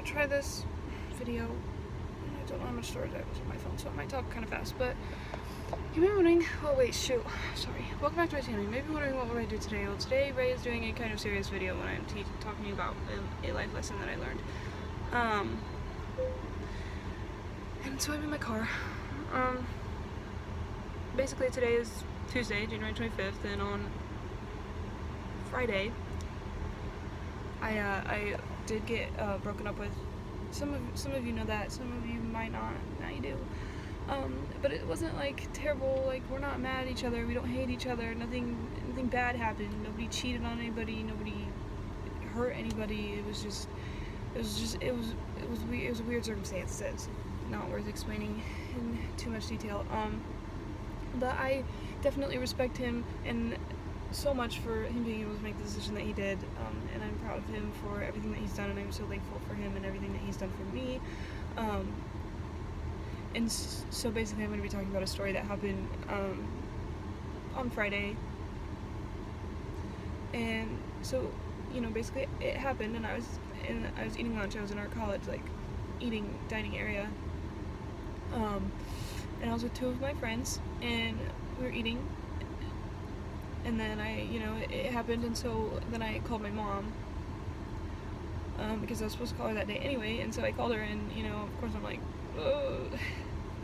try this video. I don't know how much storage I have on my phone, so I might talk kind of fast, but you may be wondering, oh wait, shoot, sorry. Welcome back to my channel. You may be wondering what would I do today. Well, today Ray is doing a kind of serious video when I'm talking to you about a life lesson that I learned. And so I'm in my car. Basically today is Tuesday, January 25th, and on Friday, I did get broken up with. Some of you know that, some of you might not. Now you do. But it wasn't like terrible. Like, we're not mad at each other. We don't hate each other. Nothing bad happened. Nobody cheated on anybody. Nobody hurt anybody. It was a weird circumstance that's not worth explaining in too much detail. But I definitely respect him and so much for him being able to make the decision that he did, and I'm proud of him for everything that he's done, and I'm so thankful for him and everything that he's done for me. And so basically I'm going to be talking about a story that happened on Friday. And so, you know, basically it happened, and I was eating lunch. I was in our college, like, dining area, and I was with two of my friends, and we were eating. And then it happened, and so then I called my mom, because I was supposed to call her that day anyway, and so I called her, and, of course I'm like, ugh.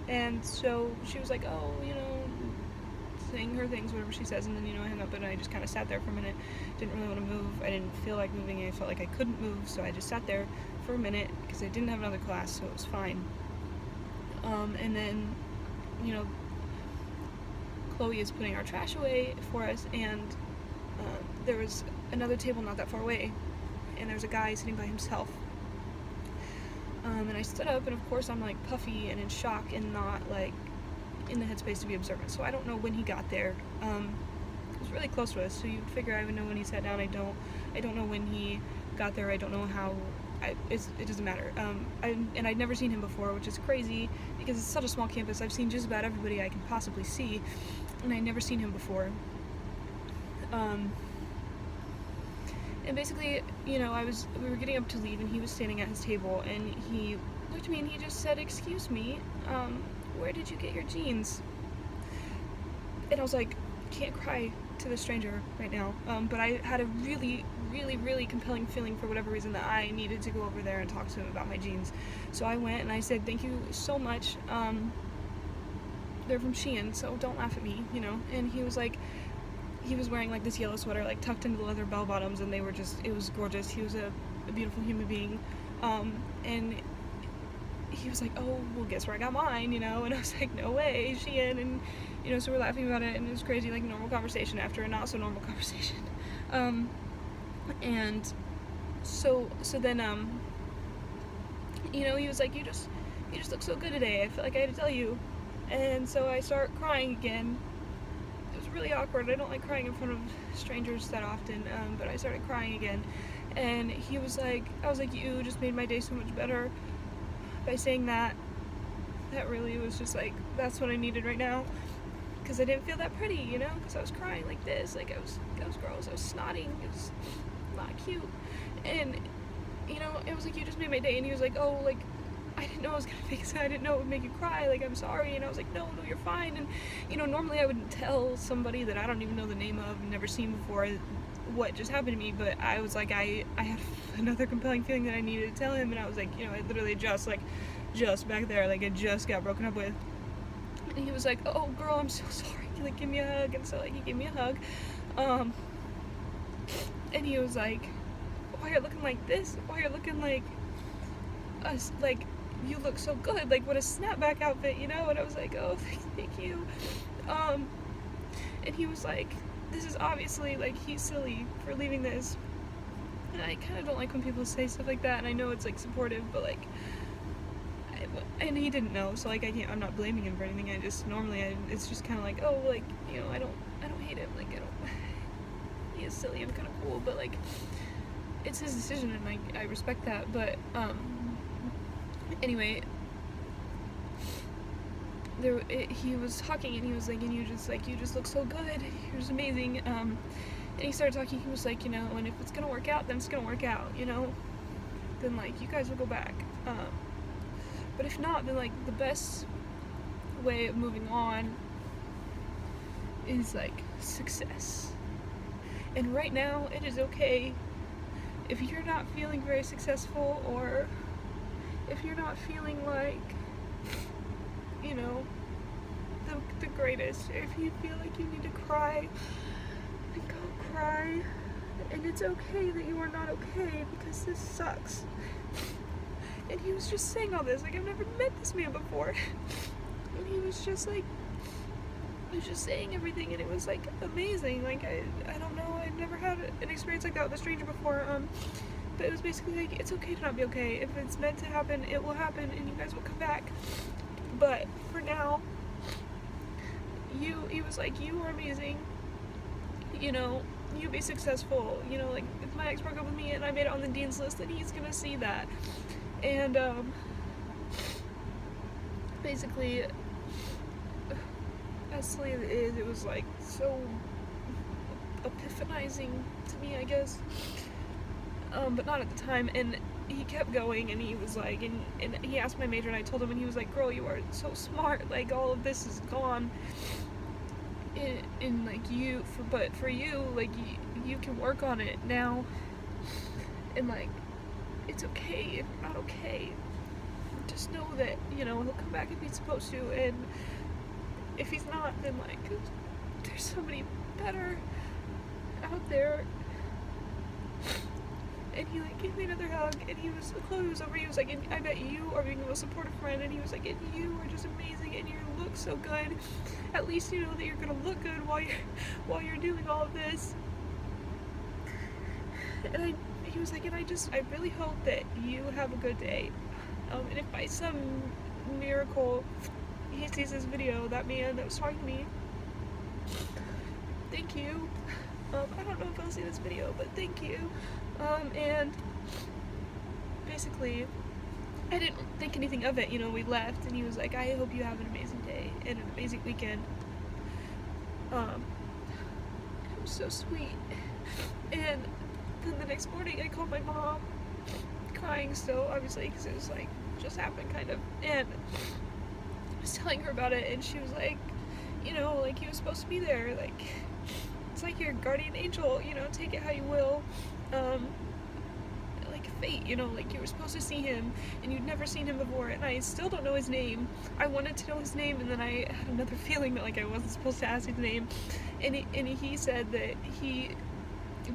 And so she was like, oh, saying her things, whatever she says, and then, I hung up, and I just kind of sat there for a minute, didn't really want to move. I didn't feel like moving, I felt like I couldn't move, so I just sat there for a minute, because I didn't have another class, so it was fine. And then, Chloe is putting our trash away for us, and there was another table not that far away, and there was a guy sitting by himself. And I stood up, and of course I'm like puffy and in shock and not like in the headspace to be observant. So I don't know when he got there. It was really close to us, so you'd figure I would know when he sat down. I don't know when he got there. I don't know how. It doesn't matter. And I'd never seen him before, which is crazy because it's such a small campus. I've seen just about everybody I can possibly see, and I'd never seen him before. And basically, we were getting up to leave, and he was standing at his table, and he looked at me and he just said, "Excuse me, where did you get your jeans?" And I was like, can't cry to the stranger right now, but I had a really, really, really compelling feeling for whatever reason that I needed to go over there and talk to him about my jeans. So I went and I said, "Thank you so much, they're from Shein, so don't laugh at me," and he was like, he was wearing like this yellow sweater, like tucked into leather bell-bottoms, and they were it was gorgeous. He was a beautiful human being, and he was like, "Oh, well, guess where I got mine," and I was like, "No way, Shein," and so we're laughing about it, and it was crazy, like normal conversation after a not so normal conversation. And so then he was like, you just look so good today, I feel like I had to tell you." And so I start crying again. It was really awkward. I don't like crying in front of strangers that often, but I started crying again, and I was like, "You just made my day so much better by saying that." That really was just like, that's what I needed right now, because I didn't feel that pretty, because I was crying like this, like I was gross, I was snotting, it was not cute, and, it was like, "You just made my day," and he was like, "Oh, like, I didn't know I was gonna I didn't know it would make you cry, like, I'm sorry," and I was like, no, you're fine, and, normally I wouldn't tell somebody that I don't even know the name of, never seen before, what just happened to me, but I was like, I had another compelling feeling that I needed to tell him, and I was like, I literally just back there, like, I just got broken up with. And he was like, "Oh, girl, I'm so sorry, like, give me a hug," and so, like, he gave me a hug, and he was like, "Why you're looking like this? Why you're looking like us, like, you look so good, like, what a snapback outfit, and I was like, "Oh, thank you," and he was like, "This is obviously, like, he's silly for leaving this," and I kind of don't like when people say stuff like that, and I know it's, like, supportive, but, like, and he didn't know, so, like, I'm not blaming him for anything. I just, normally, it's just kind of like, oh, like, I don't hate him, like, he is silly, I'm kind of cool, but, like, it's his decision, and, I respect that, but, anyway, he was talking, and he was like, "And you just look so good, you're just amazing," and he started talking, he was like, "And if it's gonna work out, then it's gonna work out, then like you guys will go back. But if not, then like the best way of moving on is like success. And right now it is okay if you're not feeling very successful, or if you're not feeling like, you know, the greatest. If you feel like you need to cry, then go cry. And it's okay that you are not okay, because this sucks. And he was just saying all this, like, I've never met this man before. And he was just like, he was just saying everything, and it was like amazing. Like, I don't know, I've never had an experience like that with a stranger before. But it was basically like, it's okay to not be okay. If it's meant to happen, it will happen, and you guys will come back. But for now, he was like, you are amazing. You know, you be successful. You know, like, if my ex broke up with me and I made it on the dean's list, then he's gonna see that. And basically, as silly as it is, it was like so epiphanizing to me, I guess. But not at the time. And he kept going, and he was like, and he asked my major, and I told him, and he was like, girl, you are so smart, like, all of this is gone. And like, but for you, like, you can work on it now, and like, it's okay if you're not okay. Just know that, you know, he'll come back if he's supposed to, and if he's not, then like, there's somebody better out there. And he like gave me another hug, and he was, the close was over, he was like, and I bet you are being the most supportive friend, and he was like, and you are just amazing, and you look so good. At least you know that you're gonna look good while you're doing all of this. And he was like, and I really hope that you have a good day. And if by some miracle he sees this video, that man that was talking to me, thank you. I don't know if I'll see this video, but thank you. And basically, I didn't think anything of it, you know, we left, and he was like, I hope you have an amazing day and an amazing weekend. It was so sweet. And then the next morning, I called my mom, crying still, obviously, because it was like, just happened, kind of, and I was telling her about it, and she was like, you know, like, he was supposed to be there, like, it's like your guardian angel, you know, take it how you will. Like fate, you know, like, you were supposed to see him, and you'd never seen him before, and I still don't know his name. I wanted to know his name, and then I had another feeling that, like, I wasn't supposed to ask his name, and he said that he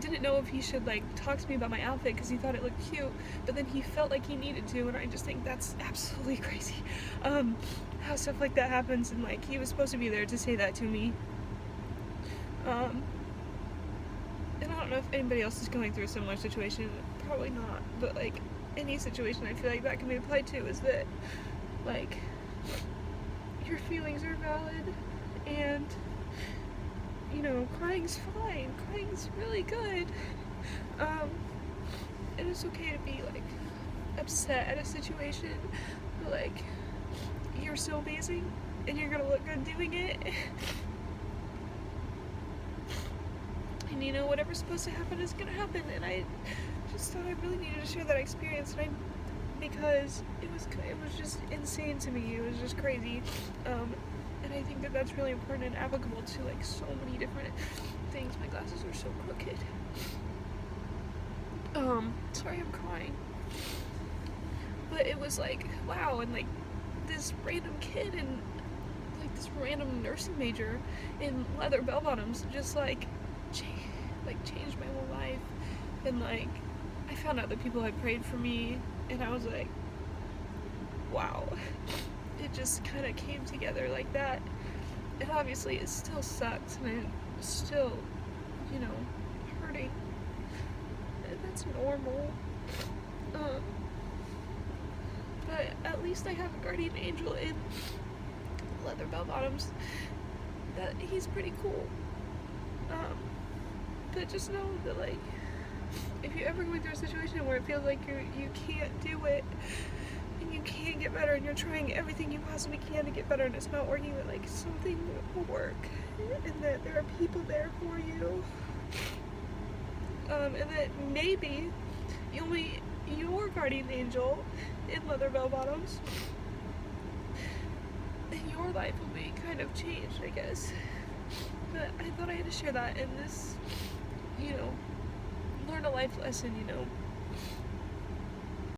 didn't know if he should, like, talk to me about my outfit because he thought it looked cute, but then he felt like he needed to, and I just think that's absolutely crazy, how stuff like that happens, and, like, he was supposed to be there to say that to me. And I don't know if anybody else is going through a similar situation, probably not, but, like, any situation I feel like that can be applied to is that, like, your feelings are valid, and, you know, crying's fine, crying's really good, and it's okay to be, like, upset at a situation, but, like, you're so amazing, and you're gonna look good doing it. And, you know, whatever's supposed to happen is gonna happen, and I just thought I really needed to share that experience, and because it was just insane to me. It was just crazy, and I think that that's really important and applicable to, like, so many different things. My glasses are so crooked. Sorry, I'm crying. But it was like, wow, and, like, this random kid and, like, this random nursing major in leather bell-bottoms just, like, changed my whole life. And, like, I found out that people had prayed for me, and I was like, wow. It just kind of came together like that. And obviously it still sucks, and it's still, you know, hurting. And that's normal. But at least I have a guardian angel in leather bell-bottoms. That he's pretty cool. But just know that, like, if you're ever going through a situation where it feels like you can't do it, and you can't get better, and you're trying everything you possibly can to get better, and it's not working, that, like, something will work, and that there are people there for you, and that maybe your guardian angel in leather bell-bottoms. And your life will be kind of changed, I guess. But I thought I had to share that in this, learn a life lesson,